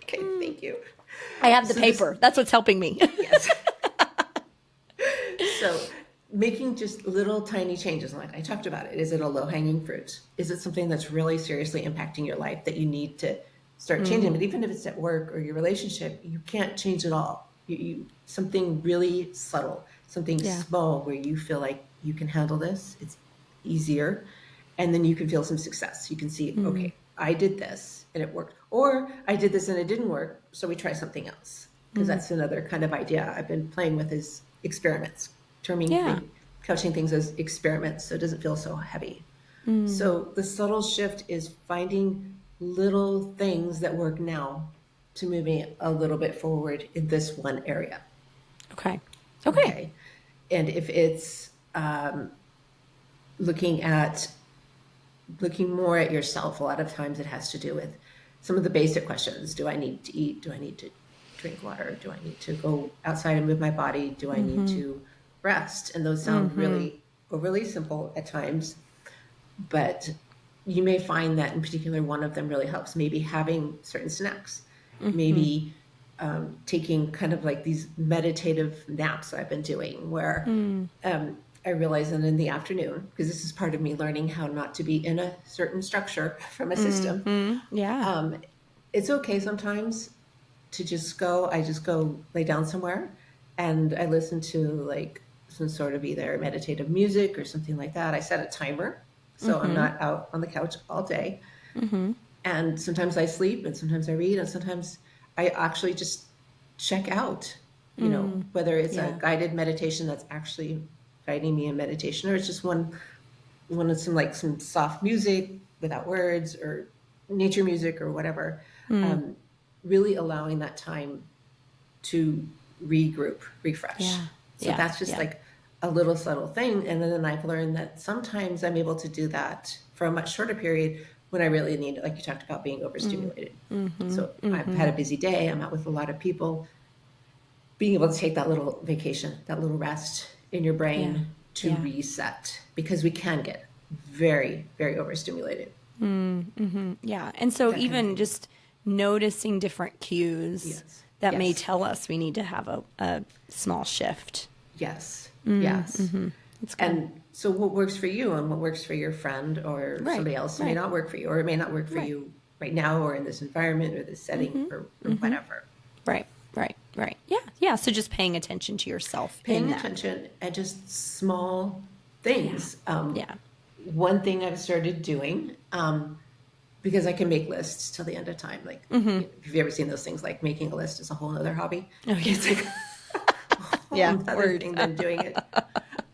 Okay, thank you. I have the paper. That's what's helping me. Yes. So making just little tiny changes, like I talked about it. Is it a low-hanging fruit? Is it something that's really seriously impacting your life that you need to start changing? But even if it's at work or your relationship, you can't change it all. You something really subtle, something small where you feel like you can handle this. It's easier. And then you can feel some success. You can see, okay, I did this and it worked. Or I did this and it didn't work, so we try something else. Because that's another kind of idea I've been playing with is experiments, couching things as experiments so it doesn't feel so heavy. So the subtle shift is finding little things that work now to move me a little bit forward in this one area. Okay. And if it's looking more at yourself, a lot of times it has to do with some of the basic questions. Do I need to eat? Do I need to drink water? Do I need to go outside and move my body? Do I need to rest? And those sound really overly simple at times, but you may find that in particular one of them really helps. Maybe having certain snacks, maybe taking kind of like these meditative naps I've been doing where I realize that in the afternoon, because this is part of me learning how not to be in a certain structure from a system. It's okay sometimes to just I just go lay down somewhere and I listen to like some sort of either meditative music or something like that. I set a timer so I'm not out on the couch all day. And sometimes I sleep and sometimes I read and sometimes I actually just check out, whether it's a guided meditation that's actually guiding me in meditation, or it's just one with some soft music without words or nature music or whatever. Really allowing that time to regroup, refresh. So that's just like a little subtle thing. And then I've learned that sometimes I'm able to do that for a much shorter period when I really need it, like you talked about being overstimulated. So I've had a busy day, I'm out with a lot of people, being able to take that little vacation, that little rest in your brain to reset, because we can get very, very overstimulated. Yeah. And so even just noticing different cues that may tell us we need to have a small shift. Yes. And so what works for you and what works for your friend or somebody else may not work for you, or it may not work for you right now or in this environment or this setting or whatever. Right. Yeah. Yeah. So just paying attention to yourself. Paying attention at just small things. Yeah. One thing I've started doing, because I can make lists till the end of time. Like, if you've ever seen those things, like making a list is a whole other hobby. Okay. It's like a whole other thing than doing it.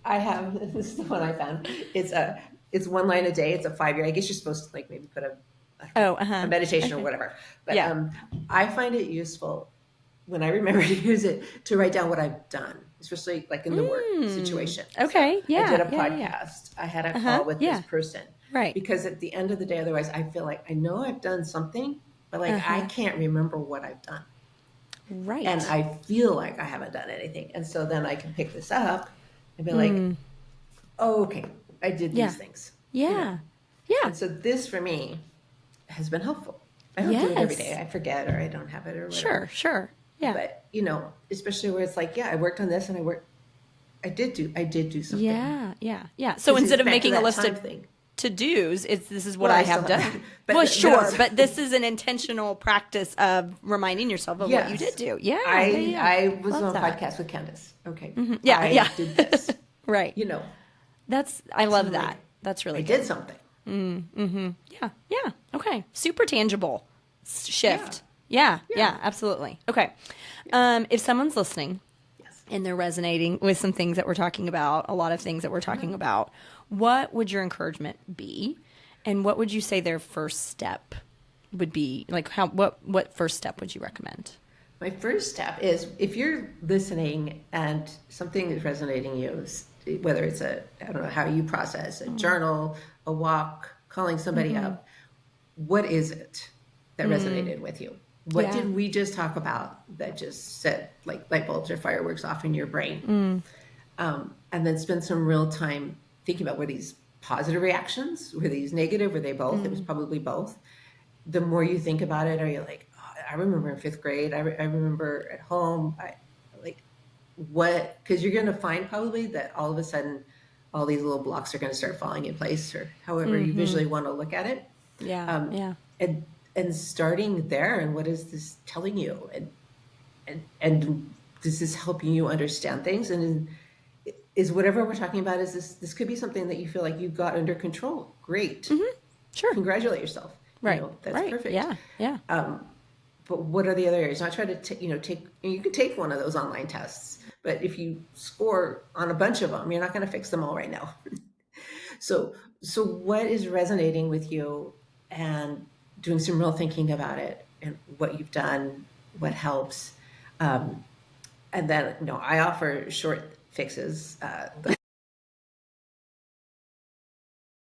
I have, this is the one I found. It's one line a day. It's a 5-year. I guess you're supposed to like maybe put a meditation or whatever. But I find it useful when I remember to use it to write down what I've done, especially like in the work situation. Okay. So I did a podcast. I had a call with this person. Right. Because at the end of the day, otherwise I feel like I know I've done something, but like I can't remember what I've done. Right. And I feel like I haven't done anything. And so then I can pick this up and be like, oh, okay, I did these things. Yeah. You know? Yeah. And so this for me has been helpful. I don't do it every day. I forget or I don't have it or whatever. Sure. Yeah. But you know, especially where it's like, I worked on this and I did do something. Yeah. So instead of making a list of to-dos, this is what I have done. But but this is an intentional practice of reminding yourself of what you did do. Yeah. I was on a podcast with Candace. Okay. I did this. Right. You know. I love that. That's really good. I did something. Yeah. Okay. Super tangible shift. Yeah, absolutely. Okay. If someone's listening and they're resonating with some things that we're talking about, a lot of things that we're talking about, what would your encouragement be? And what would you say their first step would be? Like what first step would you recommend? My first step is if you're listening and something is resonating you, whether it's I don't know how you process, a journal, a walk, calling somebody up, what is it that resonated with you? What did we just talk about that just set like light bulbs or fireworks off in your brain? And then spend some real time thinking about, were these positive reactions? Were these negative? Were they both? It was probably both. The more you think about it, are you like, oh, I remember in 5th grade, I remember at home, because you're going to find probably that all of a sudden, all these little blocks are going to start falling in place or however you visually want to look at it. And starting there, and what is this telling you? And is this helping you understand things? And is whatever we're talking about, this could be something that you feel like you've got under control. Great. Sure. Congratulate yourself. Right. That's perfect. Yeah. But what are the other areas? Not try to take, you can take one of those online tests, but if you score on a bunch of them, you're not going to fix them all right now. So what is resonating with you, and doing some real thinking about it and what you've done, what helps. And then, I offer short fixes,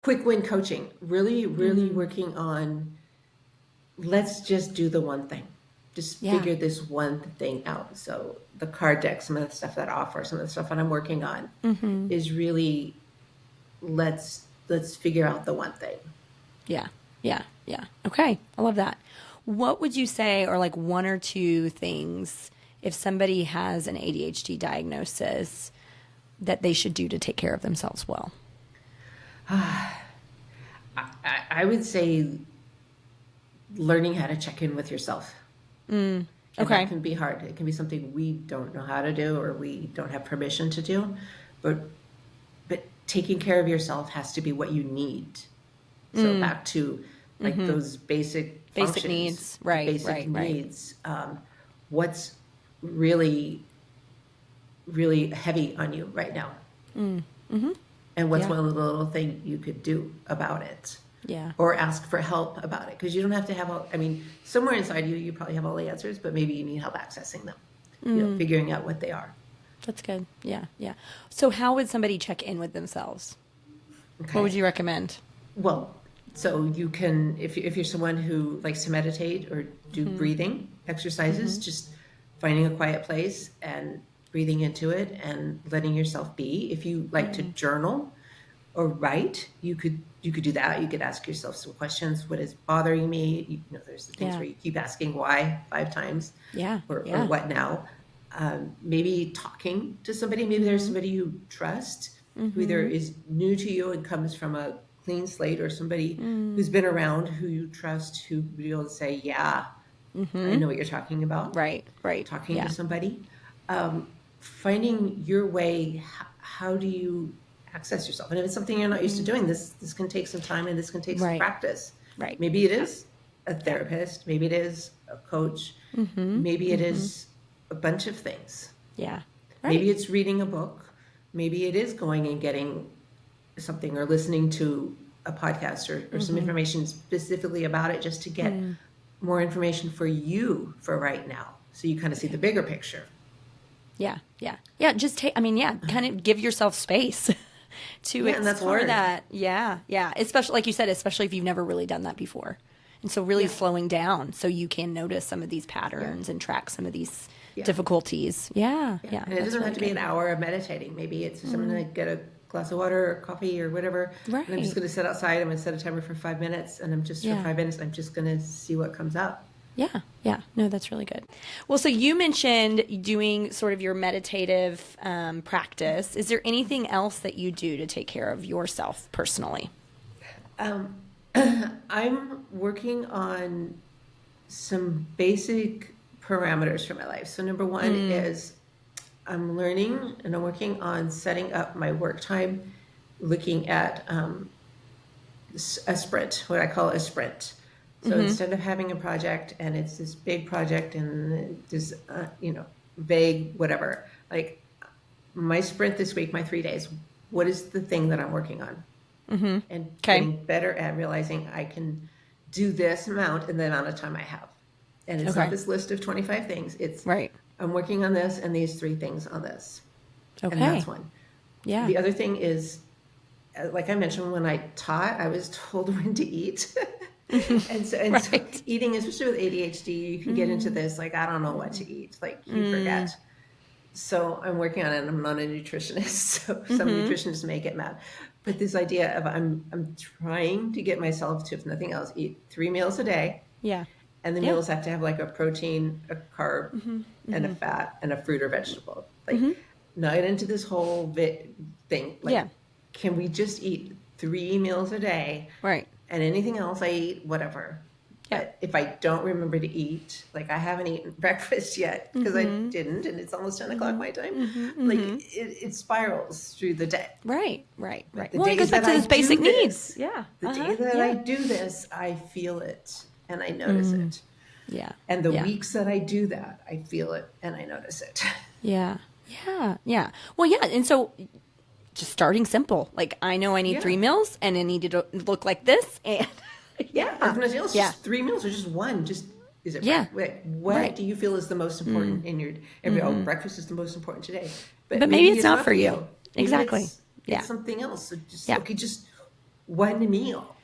quick win coaching, really working on, let's just do the one thing. Just figure this one thing out. So the card deck, some of the stuff that I offer, some of the stuff that I'm working on is really, let's figure out the one thing. Yeah. Okay. I love that. What would you say are like one or two things, if somebody has an ADHD diagnosis, that they should do to take care of themselves well? I would say learning how to check in with yourself. And that can be hard. It can be something we don't know how to do or we don't have permission to do. But taking care of yourself has to be what you need. So back to like those basic needs, right? Basic needs. What's really, really heavy on you right now? And what's one little thing you could do about it? Yeah. Or ask for help about it, because you don't have to have somewhere inside you probably have all the answers, but maybe you need help accessing them, figuring out what they are. That's good. Yeah. So how would somebody check in with themselves? Okay. What would you recommend? Well, so you can, if you're someone who likes to meditate or do breathing exercises, just finding a quiet place and breathing into it and letting yourself be. If you like to journal or write, you could do that. You could ask yourself some questions. What is bothering me? There's the things where you keep asking why 5 times. Or what now? Maybe talking to somebody. Maybe there's somebody you trust who either is new to you and comes from a clean slate or somebody who's been around, who you trust, who will be able to say, yeah, I know what you're talking about. Right. Talking Yeah. to somebody. Finding your way, how do you access yourself? And if it's something you're not used to doing, this can take some time and this can take some Right. practice. Right. Maybe it is a therapist, maybe it is a coach, maybe it is a bunch of things. Yeah. Right. Maybe it's reading a book, maybe it is going and getting something or listening to a podcast or some information specifically about it, just to get more information for you for right now, so you kind of see the bigger picture. Yeah. Just take. Kind of give yourself space to explore that. Yeah. Especially, like you said, especially if you've never really done that before, and so really slowing down so you can notice some of these patterns and track some of these difficulties. Yeah. And it doesn't have to be an hour of meditating. Maybe it's something like get a glass of water or coffee or whatever. Right. And I'm just going to sit outside. I'm going to set a timer for 5 minutes, and I'm just for 5 minutes. I'm just going to see what comes up. Yeah. No, that's really good. Well, so you mentioned doing sort of your meditative practice. Is there anything else that you do to take care of yourself personally? I'm working on some basic parameters for my life. So number one is I'm learning and I'm working on setting up my work time, looking at a sprint, what I call a sprint. So instead of having a project and it's this big project and this, vague, whatever, like my sprint this week, my 3 days, what is the thing that I'm working on? And getting better at realizing I can do this amount in the amount of time I have. And it's not this list of 25 things. It's I'm working on this and these 3 things on this. And that's one. Yeah. The other thing is, like I mentioned, when I taught, I was told when to eat. And so eating, especially with ADHD, you can get into this, like, I don't know what to eat. Like, you forget. So I'm working on it, and I'm not a nutritionist, so some nutritionists may get mad. But this idea of I'm trying to get myself to, if nothing else, eat 3 meals a day. Yeah. And the meals have to have like a protein, a carb, and a fat, and a fruit or vegetable. Like, not get into this whole thing. Like, can we just eat 3 meals a day? Right. And anything else I eat, whatever. Yeah. But if I don't remember to eat, like I haven't eaten breakfast yet because I didn't, and it's almost 10 o'clock my time, like it spirals through the day. Right. Well, it goes back to those basic needs. Yeah. The day that I do this, I feel it and I notice it. Yeah. And the weeks that I do that, I feel it and I notice it. Yeah. Well, yeah. And so just starting simple. Like, I know I need 3 meals and I need to look like this. And if nothing else, just 3 meals or just one. Just, is it what do you feel is the most important in your breakfast is the most important today. But maybe it's not for you. Maybe Exactly. it's something else. So just one meal.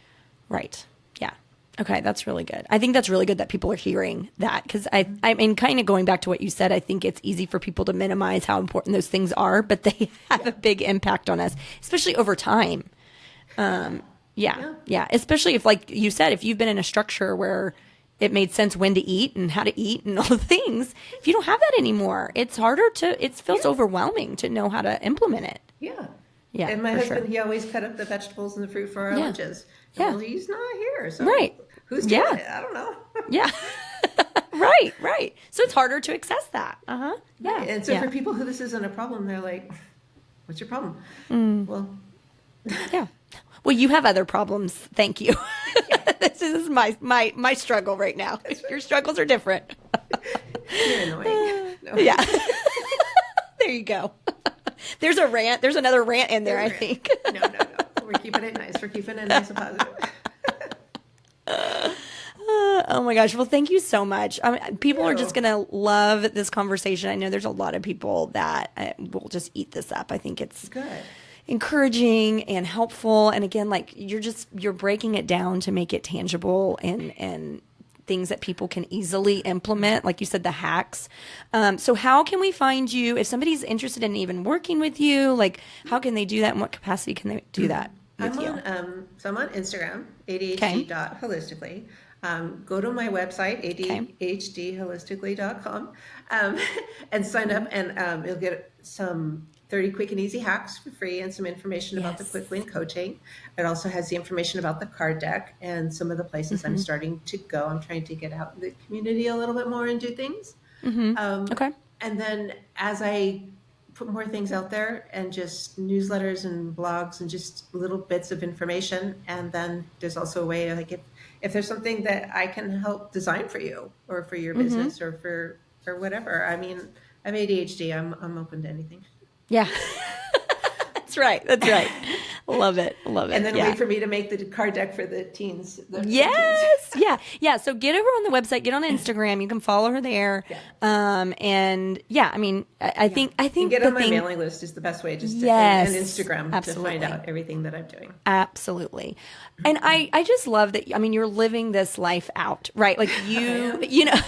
Right. Yeah. Okay, that's really good. I think that's really good that people are hearing that, because I mean, kind of going back to what you said, I think it's easy for people to minimize how important those things are, but they have a big impact on us, especially over time. Especially if, like you said, if you've been in a structure where it made sense when to eat and how to eat and all the things, if you don't have that anymore, it's harder it feels overwhelming to know how to implement it. Yeah. Yeah. And my husband, he always cut up the vegetables and the fruit for our lunches. Well, he's not here. So who's doing it? I don't know. Yeah. Right. So it's harder to access that. Yeah. Right. And so for people who this isn't a problem, they're like, what's your problem? Well, Well, you have other problems. Thank you. This is my struggle right now. Right. Your struggles are different. You're annoying. No. Yeah. There you go. There's a rant. There's another rant in there, I think. No. We're keeping it nice. We're keeping it nice and positive. Oh my gosh. Well, thank you so much. People are just going to love this conversation. I know there's a lot of people that will just eat this up. I think it's good, encouraging and helpful. And again, like you're breaking it down to make it tangible and things that people can easily implement. Like you said, the hacks. So how can we find you if somebody's interested in even working with you? Like, how can they do that? In what capacity can they do that with you? So I'm on Instagram, ADHD.holistically. Go to my website, ADHDholistically.com, and sign up, and you'll get some 30 quick and easy hacks for free and some information about the Yes. quick win coaching. It also has the information about the card deck and some of the places I'm starting to go. I'm trying to get out in the community a little bit more and do things. Okay. And then as I put more things out there and just newsletters and blogs and just little bits of information, and then there's also a way like if there's something that I can help design for you or for your business or for whatever. I mean, I have ADHD. I'm open to anything. Yeah. That's right. That's right. Love it. Love it. And then yeah. wait for me to make the card deck for the teens. Yes. Yeah. Yeah. So get over on the website, get on Instagram. You can follow her there. Yeah. And yeah, I mean, I think And get the on my thing, mailing list is the best way, just Yes, and Instagram absolutely. to find out everything that I'm doing. Absolutely. And I just love that. I mean, you're living this life out, right? Like you know,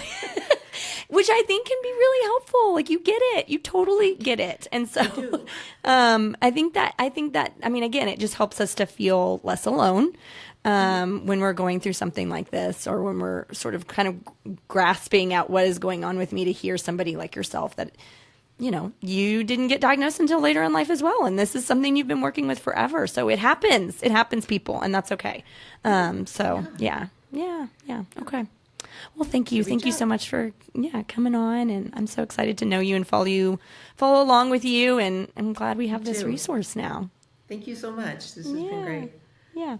which I think can be really helpful. Like you get it, you totally get it. And so, I think that, I mean, again, it just helps us to feel less alone, when we're going through something like this, or when we're sort of kind of grasping at what is going on with me, to hear somebody like yourself that, you know, you didn't get diagnosed until later in life as well. And this is something you've been working with forever. So it happens, people, and that's okay. So yeah. Okay. Well, thank you. Thank you so much for, coming on. And I'm so excited to know you and follow along with you. And I'm glad we have this resource now. Thank you so much. This has been great. Yeah.